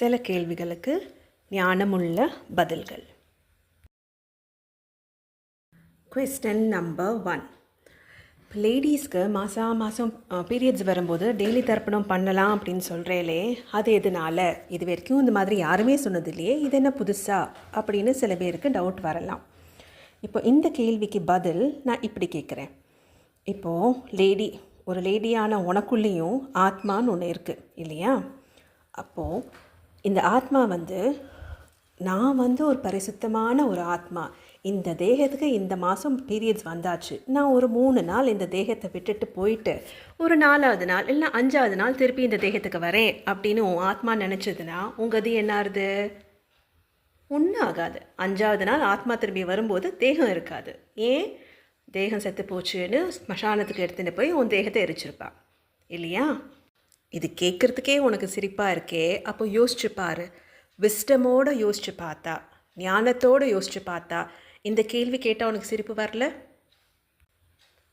சில கேள்விகளுக்கு ஞானமுள்ள பதில்கள். Question number 1. லேடிஸ்க்கு மாதம் பீரியட்ஸ் வரும்போது டெய்லி தர்ப்பணம் பண்ணலாம் அப்படின்னு சொல்கிறேலே, அது எதனால? இது வரைக்கும் இந்த மாதிரி யாருமே சொன்னது இல்லையே, இது என்ன புதுசா அப்படின்னு சில பேருக்கு டவுட் வரலாம். இப்போ இந்த கேள்விக்கு பதில் நான் இப்படி கேட்குறேன். இப்போது ஒரு லேடியான உனக்குள்ளேயும் ஆத்மான்னு ஒன்று இருக்குது இல்லையா? அப்போது இந்த ஆத்மா நான் ஒரு பரிசுத்தமான ஒரு ஆத்மா, இந்த தேகத்துக்கு இந்த மாதம் பீரியட்ஸ் வந்தாச்சு, நான் ஒரு 3 நாள் இந்த தேகத்தை விட்டுட்டு போயிட்டு ஒரு 4வது நாள் இல்லை 5வது நாள் திருப்பி இந்த தேகத்துக்கு வரேன் அப்படின்னு உன் ஆத்மா நினச்சதுன்னா உங்கள் அது என்ன ஆகுது? ஒன்றும் ஆகாது. 5வது நாள் ஆத்மா திரும்பி வரும்போது தேகம் இருக்காது. ஏன்? தேகம் செத்து போச்சுன்னு ஸ்மசானத்துக்கு எடுத்துகிட்டு போய் உன் தேகத்தை எரிச்சிருப்பா இல்லையா? இது கேட்குறதுக்கே உனக்கு சிரிப்பாக இருக்கே. அப்போ யோசிச்சு பாரு. விஸ்டமோடு யோசிச்சு பார்த்தா, ஞானத்தோடு யோசிச்சு பார்த்தா இந்த கேள்வி கேட்டால் உனக்கு சிரிப்பு வரல?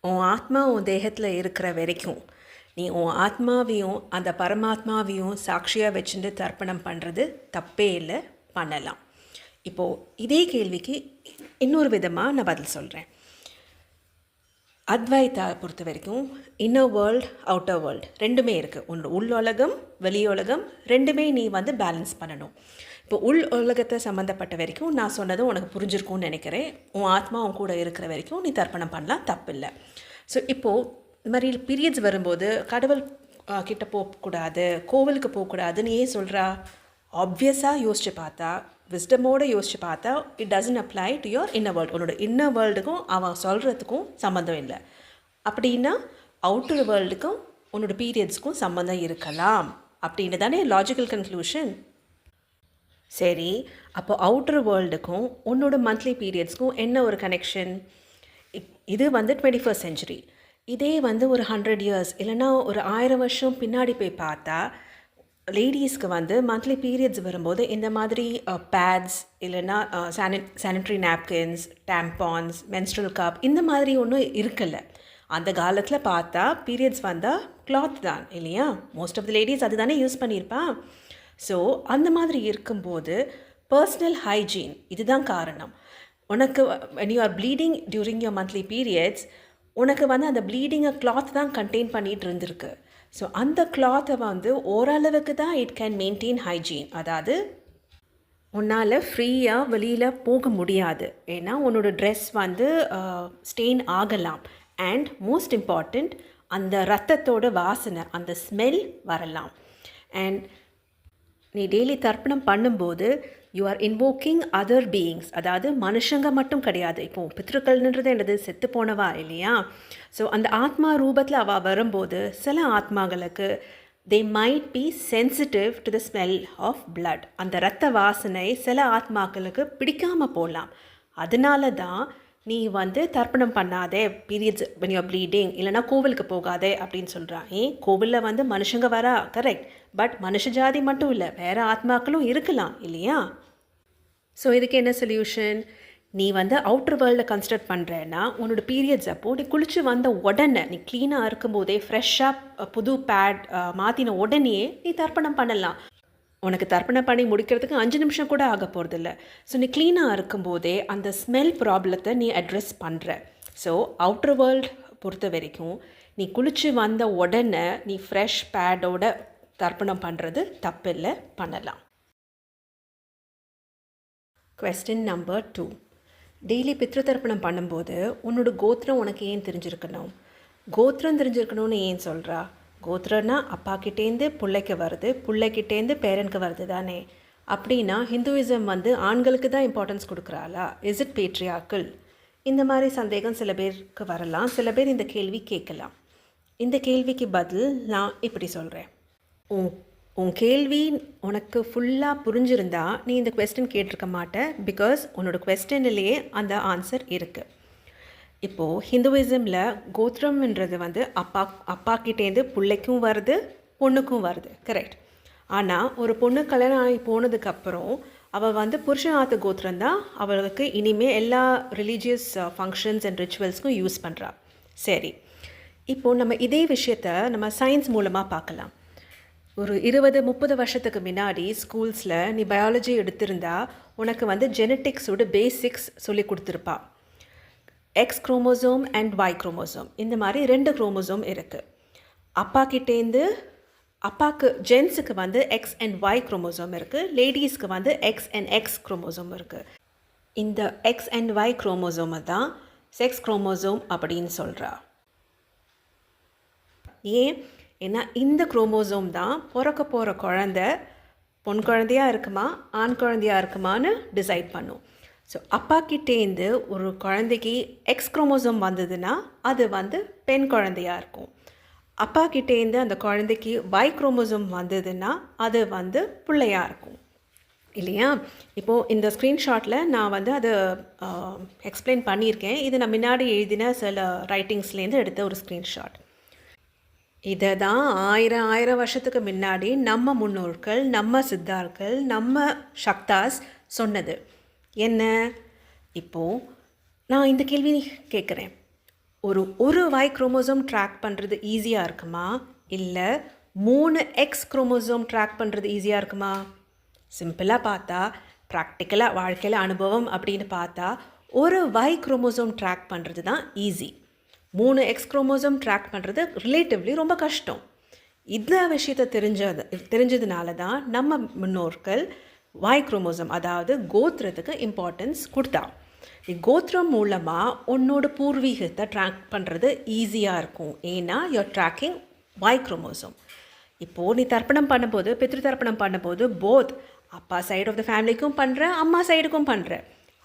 உன் ஆத்மா உன் தேகத்தில் இருக்கிற வரைக்கும் நீ உன் ஆத்மாவையும் அந்த பரமாத்மாவையும் சாட்சியாக வச்சுட்டு தர்ப்பணம் பண்ணுறது தப்பே இல்லை, பண்ணலாம். இப்போது இதே கேள்விக்கு இன்னொரு விதமாக நான் பதில் சொல்கிறேன். அத்வைத்தா பொறுத்த வரைக்கும் இன்னர் வேர்ல்டு அவுட்டர் வேர்ல்டு ரெண்டுமே இருக்குது. ஒன்று உள் உலகம் வெளி உலகம், ரெண்டுமே நீ பேலன்ஸ் பண்ணணும். இப்போ உள் உலகத்தை சம்மந்தப்பட்ட வரைக்கும் நான் சொன்னதும் உனக்கு புரிஞ்சிருக்கும்னு நினைக்கிறேன். உன் ஆத்மா உன் கூட இருக்கிற வரைக்கும் நீ தர்ப்பணம் பண்ணலாம், தப்பில்லை. ஸோ இப்போது இந்த மாதிரி பீரியட்ஸ் வரும்போது கடவுள் கிட்ட போகக்கூடாது, கோவிலுக்கு போகக்கூடாதுன்னு ஏன் சொல்கிறா? ஆப்வியஸாக யோசிச்சு பார்த்தா, விஸ்டமோடு யோசிச்சு பார்த்தா it doesn't apply to your inner world. உன்னோட இன்னர் வேர்ல்டுக்கும் அவன் சொல்கிறதுக்கும் சம்மந்தம் இல்லை. அப்படின்னா அவுட்டர் வேர்ல்டுக்கும் உன்னோட பீரியட்ஸ்க்கும் சம்மந்தம் இருக்கலாம் அப்படின்னு தானே லாஜிக்கல் கன்க்ளூஷன். சரி, அப்போ அவுட்டர் வேர்ல்டுக்கும் உன்னோட மந்த்லி பீரியட்ஸ்க்கும் என்ன ஒரு கனெக்ஷன்? இது 21st century. இதே ஒரு 100 years இல்லைன்னா ஒரு 1000 வருஷம் பின்னாடி போய் பார்த்தா லேடிஸ்க்கு மந்த்லி பீரியட்ஸ் வரும்போது இந்த மாதிரி பேட்ஸ் இல்லைன்னா sanitary napkins, tampons, menstrual cup இந்த மாதிரி ஒன்றும் இருக்கல. அந்த காலத்தில் பார்த்தா பீரியட்ஸ் வந்தால் கிளாத் தான் இல்லையா? மோஸ்ட் ஆஃப் த லேடிஸ் அது தானே யூஸ் பண்ணியிருப்பா. ஸோ அந்த மாதிரி இருக்கும்போது பர்சனல் ஹைஜீன் இதுதான் காரணம். உனக்கு when you are bleeding during your monthly periods, உனக்கு அந்த ப்ளீடிங்கை கிளாத் தான் கண்டெயின் பண்ணிகிட்டு இருந்திருக்கு. ஸோ அந்த கிளாத்தை ஓரளவுக்கு தான் இட் கேன் மெயின்டைன் ஹைஜீன். அதாவது உன்னால் ஃப்ரீயாக வெளியில் போக முடியாது, ஏன்னா உன்னோட ட்ரெஸ் ஸ்டெயின் ஆகலாம். அண்ட் மோஸ்ட் இம்பார்ட்டண்ட், அந்த ரத்தத்தோட வாசனை, அந்த ஸ்மெல் வரலாம். அண்ட் நீ டெய்லி தர்ப்பணம் பண்ணும்போது you are invoking other beings, அதாவது மனுஷங்க மட்டும் கிடையாது. இப்போது பித்ருக்கள்ன்றது என்னது? செத்து போனவா இல்லையா? ஸோ அந்த ஆத்மா ரூபத்தில் அவள் வரும்போது சில ஆத்மாக்களுக்கு they might be sensitive to the smell of blood. அந்த இரத்த வாசனை சில ஆத்மாக்களுக்கு பிடிக்காமல் போகலாம். அதனால தான் நீ தர்ப்பணம் பண்ணாதே periods when you are bleeding, இல்லைனா கோவிலுக்கு போகாதே அப்படின்னு சொல்கிறான். ஏன்? கோவிலில் மனுஷங்க வரா, கரெக்ட். பட் மனுஷ ஜாதி மட்டும் இல்லை, வேறு ஆத்மாக்களும் இருக்கலாம் இல்லையா? ஸோ இதுக்கு என்ன சொல்யூஷன்? நீ அவுட்டர் வேர்ல்டை கன்சிடர் பண்ணுறேன்னா உன்னோட பீரியட்ஸ் அப்போது நீ குளித்து வந்த உடனே, நீ க்ளீனாக இருக்கும்போதே ஃப்ரெஷ்ஷாக புது பேட் மாற்றின உடனே நீ தர்ப்பணம் பண்ணலாம். உனக்கு தர்ப்பணம் பண்ணி முடிக்கிறதுக்கு 5 நிமிஷம் கூட ஆக போகிறதில்ல. ஸோ நீ க்ளீனாக இருக்கும்போதே அந்த ஸ்மெல் ப்ராப்ளத்தை நீ அட்ரெஸ் பண்ணுற. ஸோ அவுட்டர் வேர்ல்டு பொறுத்த வரைக்கும் நீ குளித்து வந்த உடனே நீ ஃப்ரெஷ் பேடோட தர்ப்பணம் பண்ணுறது தப்பில்லை, பண்ணலாம். Question number 2. டெய்லி பித்ரு தர்ப்பணம் பண்ணும்போது உன்னோட கோத்திரம் உனக்கு ஏன் தெரிஞ்சிருக்கணும்? கோத்திரம் தெரிஞ்சிருக்கணும்னு ஏன் சொல்கிறா? கோத்திரம்னா அப்பா கிட்டேருந்து பிள்ளைக்கு வருது, பிள்ளைக்கிட்டேருந்து பேரனுக்கு வருது தானே. அப்படின்னா ஹிந்துவிசம் ஆண்களுக்கு தான் இம்பார்ட்டன்ஸ் கொடுக்குறாளா? Is it patriarchal? இந்த மாதிரி சந்தேகம் சில பேருக்கு வரலாம். சில பேர் இந்த கேள்வி கேட்கலாம். இந்த கேள்விக்கு பதில் நான் இப்படி சொல்கிறேன். உன் கேள்வி உனக்கு ஃபுல்லாக புரிஞ்சிருந்தா நீ இந்த கொஸ்டின் கேட்டிருக்க மாட்டேன். பிகாஸ் உன்னோட கொஸ்டின்லேயே அந்த ஆன்சர் இருக்குது. இப்போது ஹிந்துவிசமில் கோத்திரம்ன்றது அப்பா கிட்டேருந்து பிள்ளைக்கும் வருது, பொண்ணுக்கும் வருது, கரெக்ட். ஆனால் ஒரு பொண்ணு கல்யாணம் ஆகி போனதுக்கப்புறம் அவள் புருஷன் ஆத்த கோத்திரம் தான் அவளுக்கு இனிமேல் எல்லா ரிலீஜியஸ் ஃபங்க்ஷன்ஸ் அண்ட் ரிச்சுவல்ஸ்க்கும் யூஸ் பண்ணுறா. சரி, இப்போது நம்ம இதே விஷயத்தை நம்ம சயின்ஸ் மூலமாக பார்க்கலாம். ஒரு 20-30 வருஷத்துக்கு முன்னாடி ஸ்கூல்ஸில் நீ பயாலஜி எடுத்திருந்தா உனக்கு வந்து ஜெனட்டிக்ஸோட பேசிக்ஸ் சொல்லி கொடுத்துருப்பா. X chromosome and Y chromosome, இந்த மாதிரி 2 குரோமோசோம் இருக்குது. அப்பாவுக்கு ஜென்ஸுக்கு வந்து எக்ஸ் அண்ட் ஒய் குரோமோசோம் இருக்குது, லேடிஸ்க்கு வந்து எக்ஸ் அண்ட் எக்ஸ் குரோமோசோம் இருக்குது. இந்த எக்ஸ் அண்ட் ஒய் குரோமோசோமை தான் செக்ஸ் குரோமோசோம் அப்படின்னு சொல்கிறா. ஏன்னா இந்த குரோமோசோம் தான் பிறக்க போகிற குழந்தை பொன் குழந்தையாக இருக்குமா ஆண் குழந்தையாக இருக்குமான்னு டிசைட் பண்ணும். ஸோ அப்பாக்கிட்டேருந்து ஒரு குழந்தைக்கு எக்ஸ் குரோமோசோம் வந்ததுன்னா அது வந்து பெண் குழந்தையாக இருக்கும். அப்பாக்கிட்டேருந்து அந்த குழந்தைக்கு ஒய் குரோமோசோம் வந்ததுன்னா அது வந்து பிள்ளையாக இருக்கும் இல்லையா? இப்போது இந்த ஸ்க்ரீன்ஷாட்டில் நான் வந்து அதை எக்ஸ்பிளைன் பண்ணியிருக்கேன். இது நான் முன்னாடி எழுதின சில ரைட்டிங்ஸ்லேருந்து எடுத்த ஒரு ஸ்க்ரீன்ஷாட். இதை தான் ஆயிரம் வருஷத்துக்கு முன்னாடி நம்ம முன்னோர்கள், நம்ம சித்தார்கள், நம்ம சக்தாஸ் சொன்னது. என்ன? இப்போது நான் இந்த கேள்வி கேட்குறேன், ஒரு ஒய் குரோமோசோம் ட்ராக் பண்ணுறது ஈஸியாக இருக்குமா, இல்லை 3 எக்ஸ் குரோமோசோம் ட்ராக் பண்ணுறது ஈஸியாக இருக்குமா? சிம்பிளாக பார்த்தா, ப்ராக்டிக்கலாக வாழ்க்கையில் அனுபவம் அப்படின்னு பார்த்தா ஒரு ஒய் குரோமோசோம் ட்ராக் பண்ணுறது தான் ஈஸி. 3 எக்ஸ் குரோமோசோம் ட்ராக் பண்ணுறது ரிலேட்டிவ்லி ரொம்ப கஷ்டம். இந்த விஷயத்தை தெரிஞ்சதுனால தான் நம்ம முன்னோர்கள் ஒய் குரோமோசோம், அதாவது கோத்திரத்துக்கு இம்பார்ட்டன்ஸ் கொடுத்தா. கோத்திரம் மூலமாக உன்னோட பூர்வீகத்தை ட்ராக் பண்ணுறது ஈஸியாக இருக்கும். ஏன்னா யூஆர் ட்ராக்கிங் ஒய் குரோமோசோம். இப்போது நீ தர்ப்பணம் பண்ணும்போது, பித்ரு தர்ப்பணம் பண்ணும்போது போத் அப்பா சைடு ஆஃப் த ஃபேமிலிக்கும் பண்ணுற, அம்மா சைடுக்கும் பண்ணுற.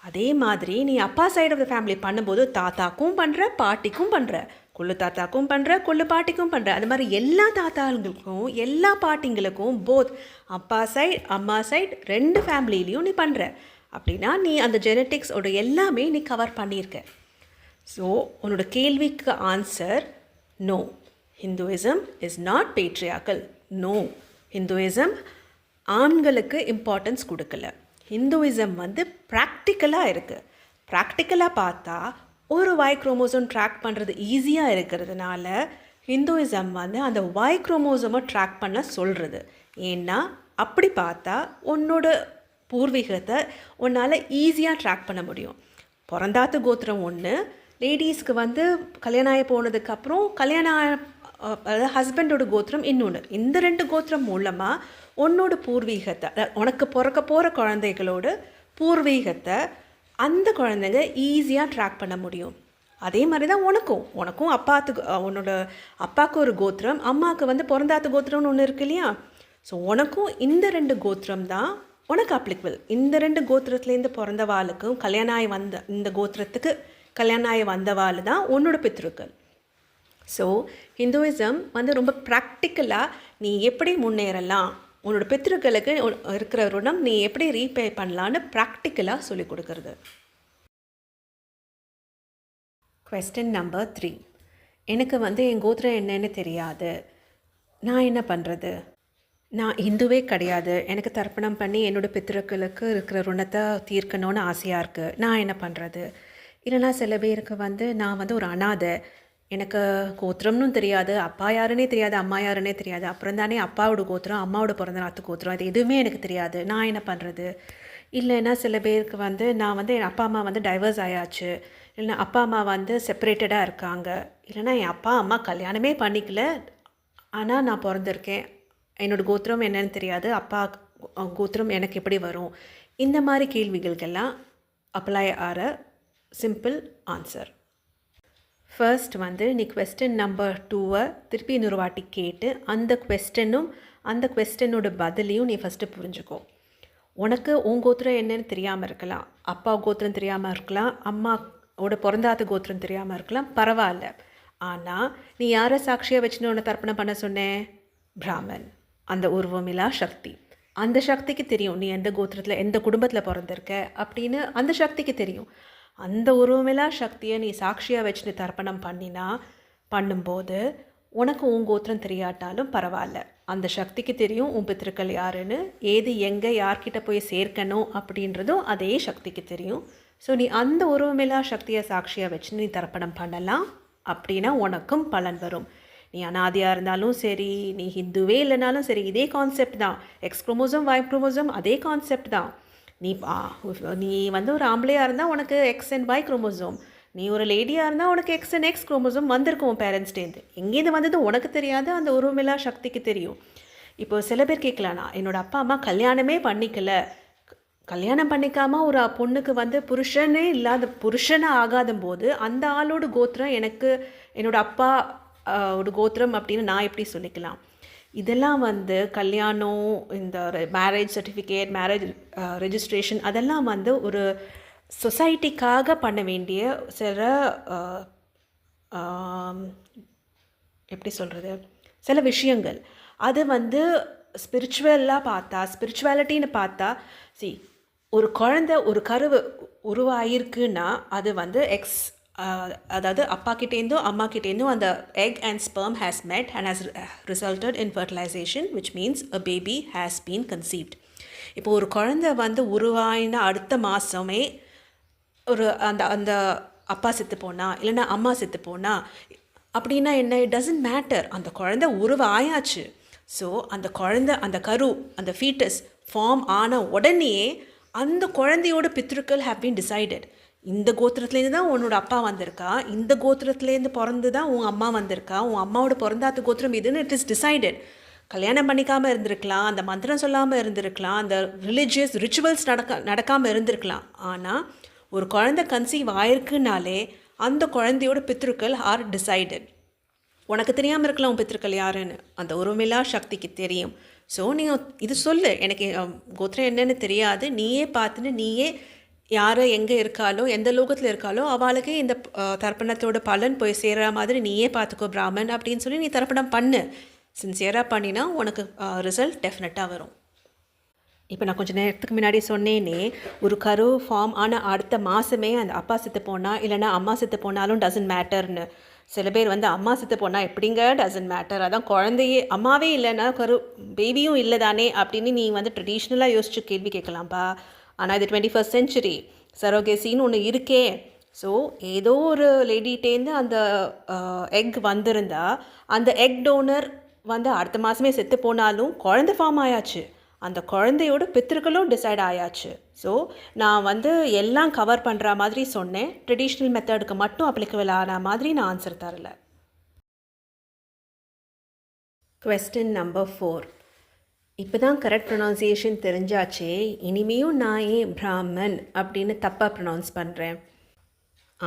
அதே மாதிரி நீ அப்பா சைடு ஆஃப் த ஃபேமிலி பண்ணும்போது தாத்தாக்கும் பண்ணுற, பாட்டிக்கும் பண்ணுற, கொள்ளு தாத்தாக்கும் பண்ணுற, கொள்ளு பாட்டிக்கும் பண்ணுற. அது மாதிரி எல்லா தாத்தாங்களுக்கும் எல்லா பாட்டிங்களுக்கும் போத் அப்பா சைடு அம்மா சைடு 2 ஃபேமிலிலையும் நீ பண்ணுற. அப்படின்னா நீ அந்த ஜெனட்டிக்ஸோட எல்லாமே நீ கவர் பண்ணியிருக்க. ஸோ உன்னோட கேள்விக்கு answer no. Hinduism is not patriarchal. No, Hinduism ஆண்களுக்கு இம்பார்ட்டன்ஸ் கொடுக்கல. ஹிந்துவிசம் வந்து ப்ராக்டிக்கலாக இருக்குது. ப்ராக்டிக்கலாக பார்த்தா ஒரு ஒய் குரோமோசோம் ட்ராக் பண்ணுறது ஈஸியாக இருக்கிறதுனால ஹிந்துவிசம் வந்து அந்த ஒய் குரோமோசோமை ட்ராக் பண்ண சொல்கிறது. ஏன்னா அப்படி பார்த்தா உன்னோட பூர்வீகத்தை உன்னால் ஈஸியாக ட்ராக் பண்ண முடியும். பிறந்தாத்து கோத்திரம் ஒன்று, லேடிஸ்க்கு வந்து கல்யாணம் ஆகி போனதுக்கப்புறம் அதாவது ஹஸ்பண்டோட கோத்திரம் இன்னொன்று. இந்த 2 கோத்திரம் மூலமாக உன்னோட பூர்வீகத்தை, உனக்கு பிறக்க போகிற குழந்தைகளோட பூர்வீகத்தை அந்த குழந்தைங்க ஈஸியாக ட்ராக் பண்ண முடியும். அதே மாதிரி தான் உனக்கும் உன்னோட அப்பாவுக்கு ஒரு கோத்திரம், அம்மாவுக்கு வந்து பிறந்தாத்து கோத்திரம்னு ஒன்று இருக்கு இல்லையா? ஸோ உனக்கும் இந்த 2 கோத்திரம் தான் உனக்கு அப்ளிகபிள். இந்த 2 கோத்திரத்துலேருந்து பிறந்தவாளுக்கும் இந்த கோத்திரத்துக்கு கல்யாணம் ஆகி வந்தவாள் தான் உன்னோட பித்ருக்கள். ஸோ ஹிந்துவிசம் வந்து ரொம்ப ப்ராக்டிக்கலாக நீ எப்படி முன்னேறலாம், உன்னோட பித்ருக்களுக்கு இருக்கிற ருணம் நீ எப்படி ரீபே பண்ணலான்னு ப்ராக்டிக்கலாக சொல்லிக் கொடுக்குறது. Question number 3. எனக்கு வந்து என் கோத்திரம் என்னன்னு தெரியாது, நான் என்ன பண்ணுறது? நான் இந்துவே கிடையாது, எனக்கு தர்ப்பணம் பண்ணி என்னோடய பித்ருக்களுக்கு இருக்கிற ருணத்தை தீர்க்கணும்னு ஆசையாக இருக்குது, நான் என்ன பண்ணுறது? இல்லைனா சில பேருக்கு வந்து நான் வந்து ஒரு அனாதை, எனக்கு கோத்திரம்னு தெரியாது, அப்பா யாருன்னே தெரியாது, அம்மா யாருன்னே தெரியாது, அப்புறம் தானே அப்பாவோட கோத்திரம் அம்மாவோட பிறந்த நாத்து கோத்திரம், அது எதுவுமே எனக்கு தெரியாது, நான் என்ன பண்ணுறது? இல்லைன்னா சில பேருக்கு வந்து நான் வந்து என் அப்பா அம்மா வந்து டைவர்ஸ் ஆயாச்சு, இல்லைனா அப்பா அம்மா வந்து செப்பரேட்டடாக இருக்காங்க, இல்லைனா என் அப்பா அம்மா கல்யாணமே பண்ணிக்கல ஆனால் நான் பிறந்திருக்கேன், என்னோடய கோத்திரம் என்னன்னு தெரியாது, அப்பா கோத்திரம் எனக்கு எப்படி வரும்? இந்த மாதிரி கேள்விகளுக்கெல்லாம் அப்ளை ஆகிற சிம்பிள் ஆன்சர். ஃபர்ஸ்ட் வந்து நீ கொஸ்டின் நம்பர் 2 திருப்பி இன்னொரு வாட்டி கேட்டு அந்த கொஸ்டினோட பதிலையும் நீ ஃபஸ்ட்டு புரிஞ்சுக்கோ. உனக்கு உன் கோத்திரம் என்னன்னு தெரியாமல் இருக்கலாம், அப்பா கோத்திரம் தெரியாமல் இருக்கலாம், அம்மாவோட பிறந்தாத்து கோத்திரம் தெரியாமல் இருக்கலாம், பரவாயில்ல. ஆனால் நீ யாரை சாட்சியாக வச்சுன்னு உன்னை தர்ப்பணம் பண்ண சொன்னேன்? பிராமன், அந்த உருவமில்லா சக்தி. அந்த சக்திக்கு தெரியும் நீ எந்த கோத்திரத்தில் எந்த குடும்பத்தில் பிறந்திருக்க அப்படின்னு அந்த சக்திக்கு தெரியும். அந்த உருவமில்லா சக்தியை நீ சாட்சியாக வச்சு நீ தர்ப்பணம் பண்ணும்போது உனக்கு உன் கோத்திரம் தெரியாட்டாலும் பரவாயில்ல, அந்த சக்திக்கு தெரியும் உன் பித்திருக்கள் யாருன்னு, ஏது எங்கே யார்கிட்ட போய் சேர்க்கணும் அப்படின்றதும் அதே சக்திக்கு தெரியும். ஸோ நீ அந்த உருவமில்லா சக்தியை சாட்சியாக வச்சு நீ தர்ப்பணம் பண்ணலாம், அப்படின்னா உனக்கும் பலன் வரும். நீ அனாதையாக இருந்தாலும் சரி, நீ ஹிந்துவே இல்லைனாலும் சரி, இதே கான்செப்ட் தான். எக்ஸ் குரோமோசோம் Y குரோமோசோம் அதே கான்செப்ட் தான். நீ வந்து ஒரு ஆம்பளையாக இருந்தால் உனக்கு எக்ஸ் அண்ட் Y குரோமோசோம், நீ ஒரு லேடியாக இருந்தால் உனக்கு எக்ஸ் அண்ட் எக்ஸ் குரோமோசோம் வந்திருக்கும் உன் பேரண்ட்ஸ்டேருந்து. எங்கேருந்து வந்தது உனக்கு தெரியாது, அந்த உருவமில்லா சக்திக்கு தெரியும். இப்போ சில பேர் கேட்கலாண்ணா, என்னோடய அப்பா அம்மா கல்யாணமே பண்ணிக்கல, கல்யாணம் பண்ணிக்காமல் ஒரு பொண்ணுக்கு வந்து புருஷனே இல்லாத புருஷனாக ஆகாத போது அந்த ஆளோட கோத்திரம் எனக்கு என்னோடய அப்பா ஒரு கோத்திரம் அப்படின்னு நான் எப்படி சொல்லிக்கலாம்? இதெல்லாம் வந்து கல்யாணம், இந்த மேரேஜ் சர்டிஃபிகேட், மேரேஜ் ரெஜிஸ்ட்ரேஷன், அதெல்லாம் வந்து ஒரு சொசைட்டிக்காக பண்ண வேண்டிய சில எப்படி சொல்கிறது, சில விஷயங்கள். அது வந்து ஸ்பிரிச்சுவாலிட்டின்னு பார்த்தா ஒரு குழந்தை ஒரு கருவு உருவாயிருக்குன்னா அது வந்து அதாவது அப்பா கிட்டேருந்தும் அம்மா கிட்டேருந்தும் அந்த egg and sperm has met and has resulted in fertilization, which means a baby has been conceived. இப்போ ஒரு குழந்தை வந்து உருவாயின அடுத்த மாதமே ஒரு அந்த அப்பா செத்து போனா இல்லைன்னா அம்மா செத்து போனா அப்படின்னா என்ன, இட் டசன்ட் மேட்டர், அந்த குழந்தை உருவாயாச்சு. ஸோ அந்த குழந்தை, அந்த கரு, அந்த ஃபீட்டஸ் ஃபார்ம் ஆன உடனேயே அந்த குழந்தையோட பித்ருக்கள் ஹேவ் பீன் டிசைடட். இந்த கோத்திரத்துலேருந்து தான் உன்னோட அப்பா வந்திருக்கா, இந்த கோத்திரத்துலேருந்து பிறந்து தான் உன் அம்மா வந்திருக்கா, உன் அம்மாவோட பிறந்தாத்த கோத்திரம் இதுன்னு இட் இஸ் டிசைடட். கல்யாணம் பண்ணிக்காமல் இருந்திருக்கலாம், அந்த மந்திரம் சொல்லாமல் இருந்திருக்கலாம், அந்த ரிலிஜியஸ் ரிச்சுவல்ஸ் நடக்காமல் இருந்திருக்கலாம். ஆனால் ஒரு குழந்தை கன்சீவ் ஆயிருக்குனாலே அந்த குழந்தையோட பித்ருக்கள் ஆர் டிசைடட். உனக்கு தெரியாமல் இருக்கலாம் உன் பித்ருக்கள் யாருன்னு, அந்த உருவமில்லா சக்திக்கு தெரியும். ஸோ நீங்கள் இது சொல்லு, எனக்கு கோத்திரம் என்னன்னு தெரியாது, நீயே பார்த்துன்னு நீயே யாரை எங்கே இருக்காலோ எந்த லோகத்தில் இருக்காலோ அவளுக்கு இந்த தர்ப்பணத்தோட பலன் போய் சேர்கிற மாதிரி நீயே பார்த்துக்கோ பிராமன் அப்படின்னு சொல்லி நீ தர்ப்பணம் பண்ணு. சின்சியராக பண்ணினா உனக்கு ரிசல்ட் டெஃபினட்டாக வரும். இப்போ நான் கொஞ்சம் நேரத்துக்கு முன்னாடி சொன்னேனே, ஒரு கரு ஃபார்ம் ஆனால் அடுத்த மாதமே அந்த அப்பா செத்து போனால் இல்லைனா அம்மா செத்து போனாலும் டசன்ட் மேட்டர்னு. சில பேர் வந்து அம்மா செத்து போனால் எப்படிங்க டசன்ட் மேட்டர், அதான் குழந்தையே அம்மாவே இல்லைன்னா கரு பேபியும் இல்லை தானே அப்படின்னு நீ வந்து ட்ரெடிஷ்னலாக யோசிச்சு கேள்வி கேட்கலாம்ப்பா. ஆனால் இது 21st century, சரோகேசின்னு ஒன்று இருக்கே. ஸோ ஏதோ ஒரு லேடிட்டேருந்து அந்த எக் வந்திருந்தா அந்த எக் டோனர் வந்து அடுத்த மாதமே செத்து போனாலும் குழந்தை ஃபார்ம் ஆயாச்சு, அந்த குழந்தையோட பித்திருக்களும் டிசைட் ஆயாச்சு. ஸோ நான் வந்து எல்லாம் கவர் பண்ணுற மாதிரி சொன்னேன், ட்ரெடிஷ்னல் மெத்தடுக்கு மட்டும் அப்ளிகபிள் ஆன மாதிரி நான் ஆன்சர் தரல. Question number 4. இப்போ தான் கரெக்ட் ப்ரொனவுன்சியேஷன் தெரிஞ்சாச்சே, இனிமேயும் நான் ஏன் பிராமன் அப்படின்னு தப்பாக ப்ரொனவுன்ஸ் பண்ணுறேன்?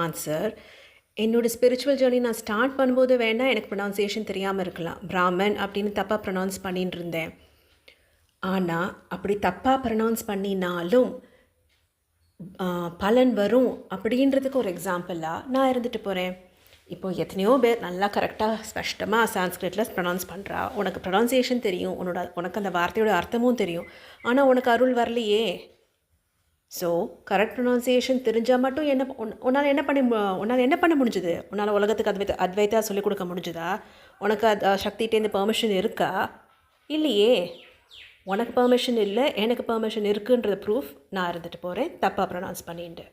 ஆன்சர், என்னோடய ஸ்பிரிச்சுவல் ஜேர்னி நான் ஸ்டார்ட் பண்ணும்போது வேணால் எனக்கு ப்ரொனவுன்சியேஷன் தெரியாமல் இருக்கலாம், பிராமன் அப்படின்னு தப்பாக ப்ரொனவுன்ஸ் பண்ணிட்டு இருந்தேன். ஆனால் அப்படி தப்பாக ப்ரொனவுன்ஸ் பண்ணினாலும் பலன் வரும் அப்படின்றதுக்கு ஒரு எக்ஸாம்பிளாக நான் இருந்துட்டு போகிறேன். இப்போது எத்தனையோ பேர் நல்லா கரெக்டாக ஸ்பஷ்டமாக சான்ஸ்கிரிட்டில் ப்ரொனவுன்ஸ் பண்ணுறா, உனக்கு ப்ரொனவுன்சியேஷன் தெரியும், உனக்கு அந்த வார்த்தையோட அர்த்தமும் தெரியும், ஆனால் உனக்கு அருள் வரலையே. ஸோ கரெக்ட் ப்ரொனவுன்சியேஷன் தெரிஞ்சால் மட்டும் உன்னால் என்ன பண்ண முடிஞ்சுது? உன்னால் உலகத்துக்கு அத்வைத்தா சொல்லிக் கொடுக்க முடிஞ்சுதா? உனக்கு சக்திகிட்டேருந்து பெர்மிஷன் இருக்கா? இல்லையே. உனக்கு பெர்மிஷன் இல்லை, எனக்கு பெர்மிஷன் இருக்குன்ற ப்ரூஃப் நான் இருந்துட்டு போகிறேன் தப்பாக ப்ரொனவுன்ஸ் பண்ணிட்டு.